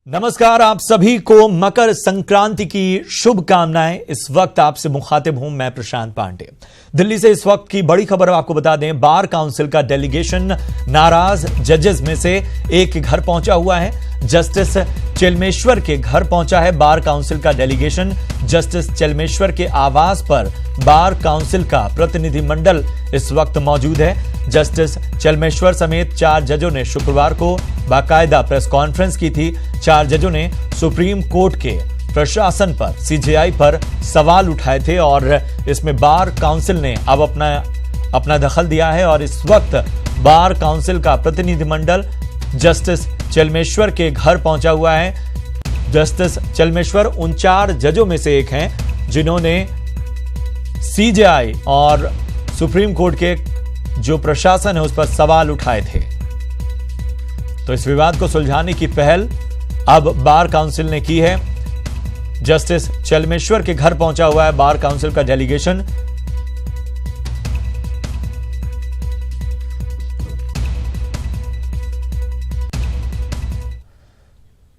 नमस्कार, आप सभी को मकर संक्रांति की शुभकामनाएं। इस वक्त आपसे मुखातिब हूं मैं प्रशांत पांडे। दिल्ली से इस वक्त की बड़ी खबर आपको बता दें, बार काउंसिल का डेलीगेशन नाराज जजेस में से एक के घर पहुंचा हुआ है। जस्टिस चेलमेश्वर के घर पहुंचा है बार काउंसिल का डेलीगेशन। जस्टिस चेलमेश्वर के आवास पर बार काउंसिल का प्रतिनिधिमंडल इस वक्त मौजूद है। जस्टिस चेलमेश्वर समेत 4 जजों ने शुक्रवार को बाकायदा प्रेस कॉन्फ्रेंस की थी। 4 जजों ने सुप्रीम कोर्ट के प्रशासन पर, सीजेआई पर सवाल उठाए थे और इसमें बार काउंसिल ने अब अपना दखल दिया है और इस वक्त बार काउंसिल का प्रतिनिधिमंडल जस्टिस चेलमेश्वर के घर पहुंचा हुआ है। जस्टिस चेलमेश्वर उन 4 जजों में से एक हैं जिन्होंने सीजेआई और सुप्रीम कोर्ट के जो प्रशासन है उस पर सवाल उठाए थे। तो इस विवाद को सुलझाने की पहल अब बार काउंसिल ने की है। जस्टिस चेलमेश्वर के घर पहुंचा हुआ है बार काउंसिल का डेलीगेशन।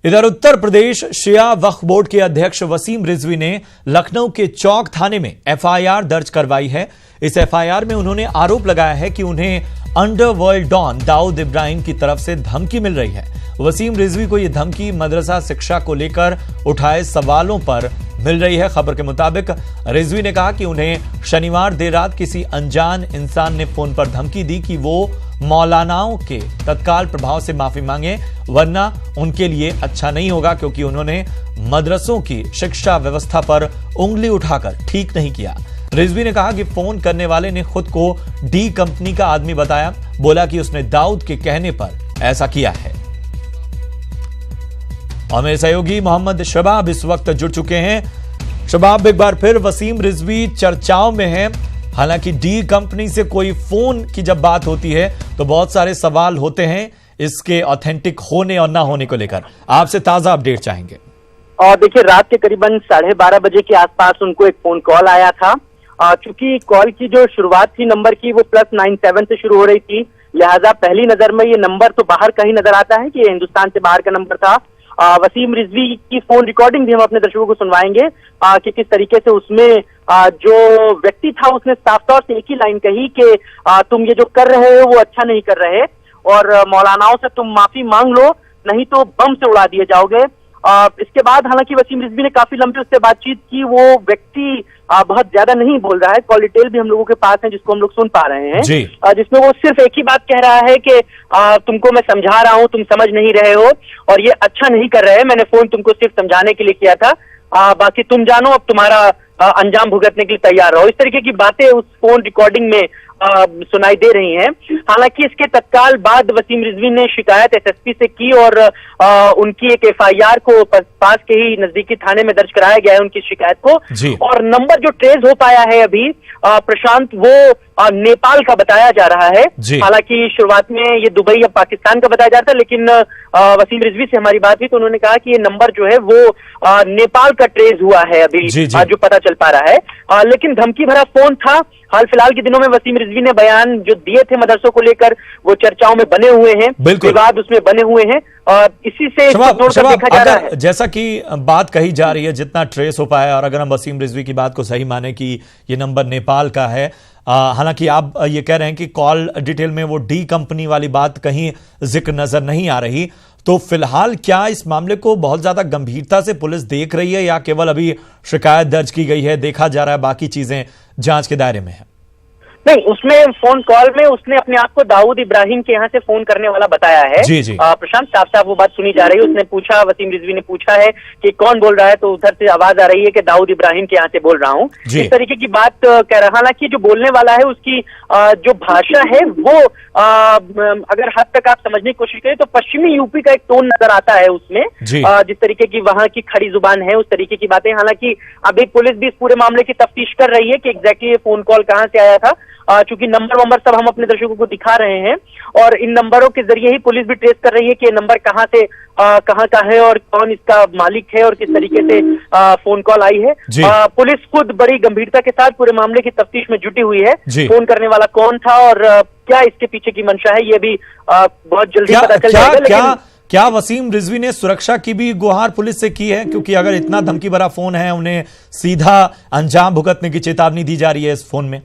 इधर उत्तर प्रदेश शिया वक्फ बोर्ड के अध्यक्ष वसीम रिजवी ने लखनऊ के चौक थाने में एफआईआर दर्ज करवाई है। इस एफआईआर में उन्होंने आरोप लगाया है कि उन्हें अंडरवर्ल्ड डॉन दाऊद इब्राहिम की तरफ से धमकी मिल रही है। वसीम रिजवी को यह धमकी मदरसा शिक्षा को लेकर उठाए सवालों पर मिल रही है। खबर के मुताबिक रिजवी ने कहा कि उन्हें शनिवार देर रात किसी अनजान इंसान ने फोन पर धमकी दी कि वो मौलानाओं के तत्काल प्रभाव से माफी मांगे, वरना उनके लिए अच्छा नहीं होगा, क्योंकि उन्होंने मदरसों की शिक्षा व्यवस्था पर उंगली उठाकर ठीक नहीं किया। रिजवी ने कहा कि फोन करने वाले ने खुद को डी कंपनी का आदमी बताया। बोला कि उसने दाऊद के कहने पर ऐसा किया है। और मेरे सहयोगी मोहम्मद शबाब इस वक्त जुड़ चुके हैं। शबाब, एक बार फिर वसीम रिजवी चर्चाओं में है। हालांकि डी कंपनी से कोई फोन की जब बात होती है तो बहुत सारे सवाल होते हैं इसके ऑथेंटिक होने और ना होने को लेकर। आपसे ताजा अपडेट चाहेंगे। और देखिए, रात के करीबन 12:30 बजे के आसपास उनको एक फोन कॉल आया था। चूंकि कॉल की जो शुरुआत थी नंबर की वो +97 से शुरू हो रही थी, लिहाजा पहली नजर में ये नंबर तो बाहर का ही नजर आता है कि ये हिंदुस्तान से बाहर का नंबर था। वसीम रिजवी की फोन रिकॉर्डिंग भी हम अपने दर्शकों को सुनवाएंगे कि किस तरीके से उसमें जो व्यक्ति था उसने साफ तौर से एक ही लाइन कही कि तुम ये जो कर रहे हो वो अच्छा नहीं कर रहे और मौलानाओं से तुम माफी मांग लो, नहीं तो बम से उड़ा दिए जाओगे। इसके बाद हालांकि वसीम रिजवी ने काफी लंबी उससे बातचीत की। वो व्यक्ति बहुत ज्यादा नहीं बोल रहा है, कॉल डिटेल भी हम लोगों के पास है जिसको हम लोग सुन पा रहे हैं, जिसमें वो सिर्फ एक ही बात कह रहा है कि तुमको मैं समझा रहा हूं, तुम समझ नहीं रहे हो और ये अच्छा नहीं कर रहे हैं। मैंने फोन तुमको सिर्फ समझाने के लिए किया था, बाकी तुम जानो, अब तुम्हारा अंजाम भुगतने के लिए तैयार रहो। इस तरीके की बातें उस फोन रिकॉर्डिंग में सुनाई दे रही हैं। हालांकि इसके तत्काल बाद वसीम रिजवी ने शिकायत एसएसपी से की और उनकी एक एफआईआर को पास के ही नजदीकी थाने में दर्ज कराया गया है उनकी शिकायत को। और नंबर जो ट्रेस हो पाया है अभी प्रशांत, वो नेपाल का बताया जा रहा है। हालांकि शुरुआत में ये दुबई या पाकिस्तान का बताया जा रहा था, लेकिन वसीम रिजवी से हमारी बात हुई तो उन्होंने कहा कि ये नंबर जो है वो नेपाल का ट्रेस हुआ है अभी जो पता चल पा रहा है। लेकिन धमकी भरा फोन था। हाल फिलहाल के दिनों में वसीम रिजवी ने बयान जो दिए थे मदरसों को लेकर वो चर्चाओं में बने हुए हैं, विवाद उसमें बने हुए हैं और इसी से देखा जा रहा है। जैसा कि बात कही जा रही है, जितना ट्रेस हो पाया, और अगर हम वसीम रिजवी की बात को सही माने कि ये नंबर नेपाल का है, हालांकि आप ये कह रहे हैं कि कॉल डिटेल में वो डी कंपनी वाली बात कहीं जिक्र नजर नहीं आ रही, तो फिलहाल क्या इस मामले को बहुत ज्यादा गंभीरता से पुलिस देख रही है या केवल अभी शिकायत दर्ज की गई है, देखा जा रहा है, बाकी चीजें जांच के दायरे में है? नहीं, उसमें फोन कॉल में उसने अपने आप को दाऊद इब्राहिम के यहाँ से फोन करने वाला बताया है। प्रशांत, साफ साफ वो बात सुनी जा रही है। उसने पूछा, वसीम रिजवी ने पूछा है कि कौन बोल रहा है, तो उधर से आवाज आ रही है कि दाऊद इब्राहिम के यहाँ से बोल रहा हूँ। इस तरीके की बात कह रहा। हालांकि जो बोलने वाला है उसकी जो भाषा है वो अगर हद तक आप समझने की कोशिश करें तो पश्चिमी यूपी का एक टोन नजर आता है उसमें, जिस तरीके की वहां की खड़ी जुबान है उस तरीके की बातें। हालांकि अभी पुलिस भी इस पूरे मामले की तफ्तीश कर रही है कि एग्जैक्टली ये फोन कॉल कहाँ से आया था। चूंकि नंबर सब हम अपने दर्शकों को दिखा रहे हैं और इन नंबरों के जरिए ही पुलिस भी ट्रेस कर रही है कि ये नंबर कहाँ से कहाँ का है और कौन इसका मालिक है और किस तरीके से फोन कॉल आई है। पुलिस खुद बड़ी गंभीरता के साथ पूरे मामले की तफ्तीश में जुटी हुई है। फोन करने वाला कौन था और क्या इसके पीछे की मंशा है, ये भी बहुत जल्दी पता चल जाएगा। क्या वसीम रिजवी ने सुरक्षा की भी गुहार पुलिस से की है? क्योंकि अगर इतना धमकी भरा फोन है, उन्हें सीधा अंजाम भुगतने की चेतावनी दी जा रही है इस फोन में।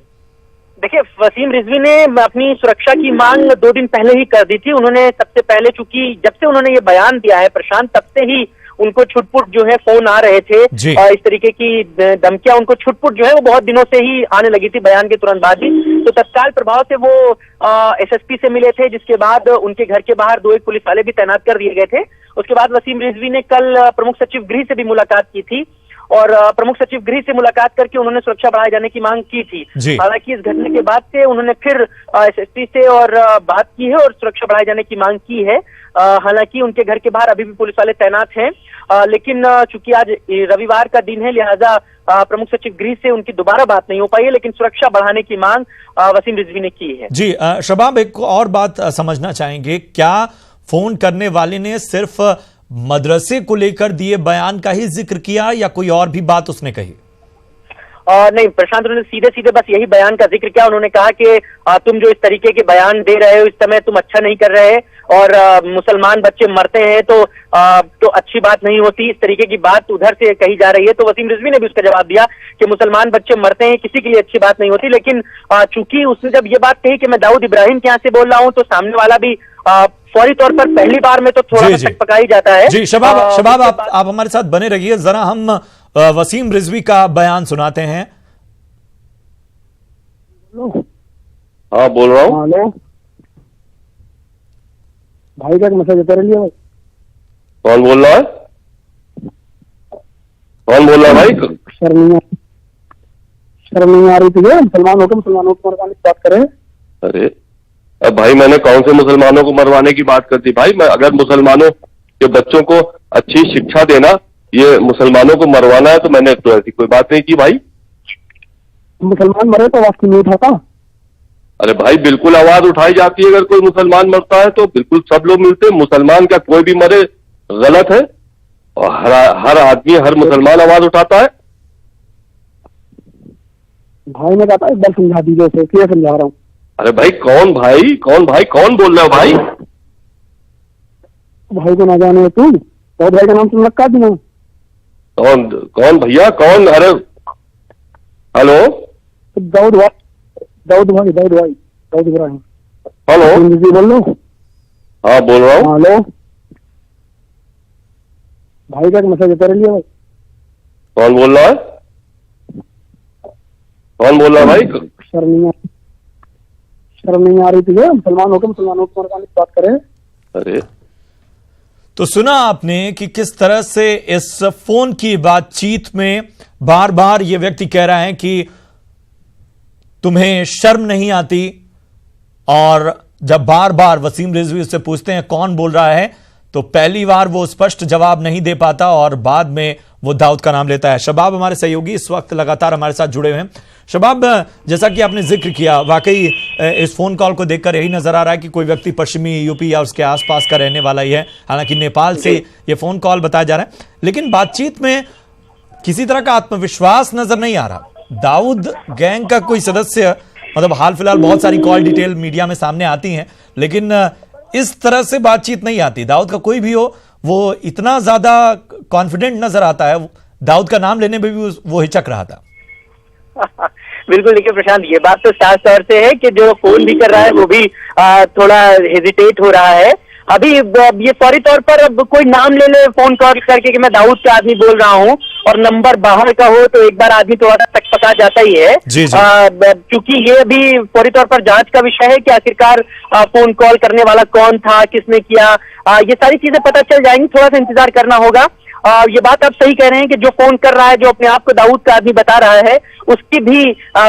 देखिए, वसीम रिजवी ने अपनी सुरक्षा की मांग 2 दिन पहले ही कर दी थी। उन्होंने सबसे पहले, चूंकि जब से उन्होंने ये बयान दिया है प्रशांत, तब से ही उनको छुटपुट जो है फोन आ रहे थे। इस तरीके की धमकियां उनको छुटपुट जो है वो बहुत दिनों से ही आने लगी थी बयान के तुरंत बाद ही। तो तत्काल प्रभाव से वो एसएसपी से मिले थे, जिसके बाद उनके घर के बाहर 2 पुलिस वाले भी तैनात कर दिए गए थे। उसके बाद वसीम रिजवी ने कल प्रमुख सचिव गृह से भी मुलाकात की थी और प्रमुख सचिव गृह से मुलाकात करके उन्होंने सुरक्षा बढ़ाए जाने की मांग की थी। हालांकि इस घटना के बाद से उन्होंने फिर एसएसपी से और बात की है और सुरक्षा बढ़ाए जाने की मांग की है। हालांकि उनके घर के बाहर अभी भी पुलिस वाले तैनात हैं, लेकिन चूंकि आज रविवार का दिन है, लिहाजा प्रमुख सचिव गृह से उनकी दोबारा बात नहीं हो पाई है, लेकिन सुरक्षा बढ़ाने की मांग वसीम रिजवी ने की है। जी शबाब, एक और बात समझना चाहेंगे, क्या फोन करने वाले ने सिर्फ मदरसे को लेकर दिए बयान का ही जिक्र किया या कोई और भी बात उसने कही? नहीं प्रशांत, उन्होंने सीधे सीधे बस यही बयान का जिक्र किया। उन्होंने कहा कि तुम जो इस तरीके के बयान दे रहे हो इस समय तुम अच्छा नहीं कर रहे और मुसलमान बच्चे मरते हैं तो अच्छी बात नहीं होती। इस तरीके की बात उधर से कही जा रही है। तो वसीम रिजवी ने भी उसका जवाब दिया कि मुसलमान बच्चे मरते हैं किसी के लिए अच्छी बात नहीं होती। लेकिन चूंकि उसने जब ये बात कही कि मैं दाऊद इब्राहिम के यहाँ से बोल रहा हूँ, तो सामने वाला भी फौरी तौर पर पहली बार में तो थोड़ा सा पका ही जाता है। जी शबाब, आप हमारे साथ बने रहिए, जरा हम वसीम रिजवी का बयान सुनाते हैं। हाँ बोल रहा हूँ। हेलो भाई, का मैसेज कर लिया? कौन बोल रहा है? कौन बोल रहा है भाई? शर्म नहीं आ रही तुझे? मुसलमान होकर मुसलमानों को मरवाने की बात करे? अरे अब भाई मैंने कौन से मुसलमानों को मरवाने की बात करती भाई? मैं अगर मुसलमानों के बच्चों को अच्छी शिक्षा देना ये मुसलमानों को मरवाना है तो मैंने तो ऐसी कोई बात नहीं की भाई। मुसलमान मरे तो आवाज क्यों नहीं उठाता? अरे भाई बिल्कुल आवाज उठाई जाती है, अगर कोई मुसलमान मरता है तो बिल्कुल सब लोग मिलते हैं। मुसलमान क्या कोई भी मरे गलत है? और हर आदमी, हर मुसलमान आवाज उठाता है। भाई मैं कहता एक बार समझा दीजिए उसे, क्लियर समझा रहा हूँ। अरे भाई कौन भाई कौन बोल रहे हो भाई? भाई को ना जाने तू, दाऊद भाई का नाम सुन रखा है? कौन भैया कौन? अरे हेलो, दाऊद इब्राहिम। हेलो बोल लो। हाँ बोल रहा हूँ। हेलो भाई, का मैसेज कर लिया? कौन बोल रहा है? कौन बोल रहा है भाई? शर्म नहीं आ रही तुझे? मुसलमान होकर मुसलमानों को मरवाने की बात करे? अरे तो सुना आपने कि किस तरह से इस फोन की बातचीत में बार बार ये व्यक्ति कह रहा है कि तुम्हें शर्म नहीं आती, और जब बार बार वसीम रिजवी उससे पूछते हैं कौन बोल रहा है तो पहली बार वो स्पष्ट जवाब नहीं दे पाता और बाद में वो दाऊद का नाम लेता है। शबाब हमारे सहयोगी इस वक्त लगातार हमारे साथ जुड़े हुए हैं। शबाब, जैसा कि आपने जिक्र किया, वाकई इस फोन कॉल को देखकर यही नजर आ रहा है कि कोई व्यक्ति पश्चिमी यूपी या उसके आसपास का रहने वाला ही है। हालांकि नेपाल से ये फोन कॉल बताया जा रहा है, लेकिन बातचीत में किसी तरह का आत्मविश्वास नजर नहीं आ रहा। दाऊद गैंग का कोई सदस्य, मतलब हाल फिलहाल बहुत सारी कॉल डिटेल मीडिया में सामने आती हैं, लेकिन इस तरह से बातचीत नहीं आती। दाऊद का कोई भी हो, वो इतना ज्यादा कॉन्फिडेंट नजर आता है। दाऊद का नाम लेने में भी वो हिचक रहा था। बिल्कुल, देखिए प्रशांत, ये बात तो साफ तौर से है कि जो फोन भी कर रहा है वो भी थोड़ा हेजिटेट हो रहा है। अभी ये फौरी तौर पर अब कोई नाम ले ले फोन कॉल करके कि मैं दाऊद का आदमी बोल रहा हूँ और नंबर बाहर का हो तो एक बार आदमी थोड़ा सा तकपका जाता ही है। क्योंकि ये अभी फौरी तौर पर जांच का विषय है कि आखिरकार फोन कॉल करने वाला कौन था, किसने किया, ये सारी चीजें पता चल जाएंगी। थोड़ा सा इंतजार करना होगा। ये बात आप सही कह रहे हैं कि जो फोन कर रहा है, जो अपने आप को दाऊद का आदमी बता रहा है, उसकी भी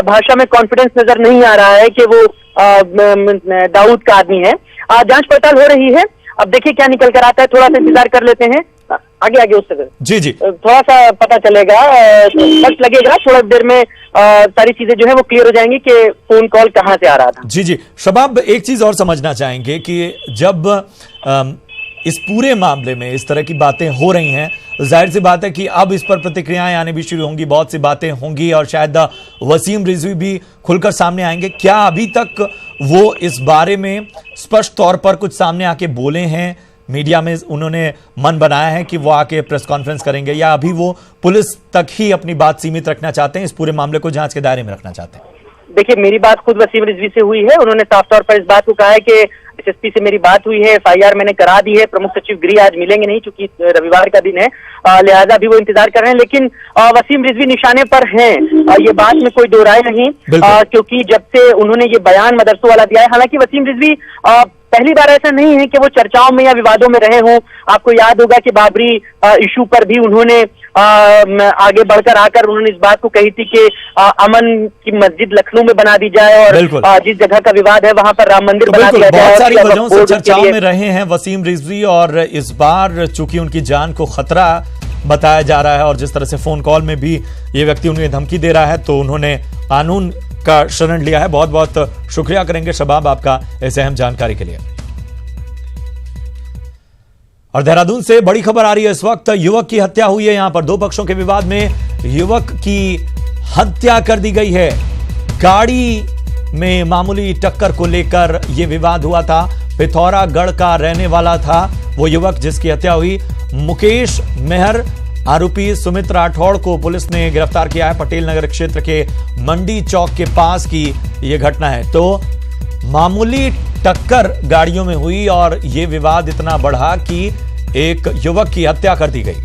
भाषा में कॉन्फिडेंस नजर नहीं आ रहा है कि वो दाऊद का आदमी है। जांच पड़ताल हो रही है, अब देखिए क्या निकल कर आता है। थोड़ा सा इंतजार कर लेते हैं, आगे उससे जी थोड़ा सा पता चलेगा, वक्त लगेगा। थोड़ा देर में सारी चीजें जो है वो क्लियर हो जाएंगी कि फोन कॉल कहां से आ रहा था। जी शबाब, एक चीज और समझना चाहेंगे कि जब इस पूरे मामले में इस तरह की बातें हो रही हैं, जाहिर सी बात है कि अब इस पर प्रतिक्रियाएं आने भी शुरू होंगी, बहुत सी बातें होंगी और शायद वसीम रिजवी भी खुलकर सामने आएंगे। क्या अभी तक वो इस बारे में स्पष्ट तौर पर कुछ सामने आके बोले हैं, मीडिया में उन्होंने मन बनाया है कि वो आके प्रेस कॉन्फ्रेंस करेंगे, या अभी वो पुलिस तक ही अपनी बात सीमित रखना चाहते हैं, इस पूरे मामले को जांच के दायरे में रखना चाहते हैं? देखिए, मेरी बात खुद वसीम रिजवी से हुई है। उन्होंने साफ तौर पर इस बात को कहा है कि एसएसपी से मेरी बात हुई है, एफआईआर मैंने करा दी है। प्रमुख सचिव गृह आज मिलेंगे नहीं, चूंकि रविवार का दिन है, लिहाजा भी वो इंतजार कर रहे हैं। लेकिन वसीम रिजवी निशाने पर हैं, ये बात में कोई दो राय नहीं, क्योंकि जब से उन्होंने ये बयान मदरसों वाला दिया है, हालांकि वसीम रिजवी पहली बार ऐसा नहीं है कि वो चर्चाओं में या विवादों में रहे हों। आपको याद होगा कि बाबरी इशू पर भी उन्होंने आगे बढ़कर आकर उन्होंने इस बात को कही थी कि अमन की मस्जिद लखनऊ में बना दी जाए और जिस जगह का विवाद है वहां पर राम मंदिर बना दिया जाए। बहुत सारी वजहों से चर्चाओं में रहे हैं वसीम रिजवी, और इस बार चूंकि उनकी जान को खतरा बताया जा रहा है और जिस तरह से फोन कॉल में भी ये व्यक्ति उन्हें धमकी दे रहा है, तो उन्होंने कानून का शरण लिया है। बहुत बहुत शुक्रिया करेंगे शबाब आपका इस अहम जानकारी के लिए। और देहरादून से बड़ी खबर आ रही है इस वक्त, युवक की हत्या हुई है। यहां पर दो पक्षों के विवाद में युवक की हत्या कर दी गई है। गाड़ी में मामूली टक्कर को लेकर यह विवाद हुआ था। पिथौरागढ़ का रहने वाला था वो युवक जिसकी हत्या हुई। मुकेश मेहर आरोपी सुमित राठौड़ को पुलिस ने गिरफ्तार किया है। पटेल नगर क्षेत्र के मंडी चौक के पास की यह घटना है। तो मामूली टक्कर गाड़ियों में हुई और यह विवाद इतना बढ़ा कि एक युवक की हत्या कर दी गई।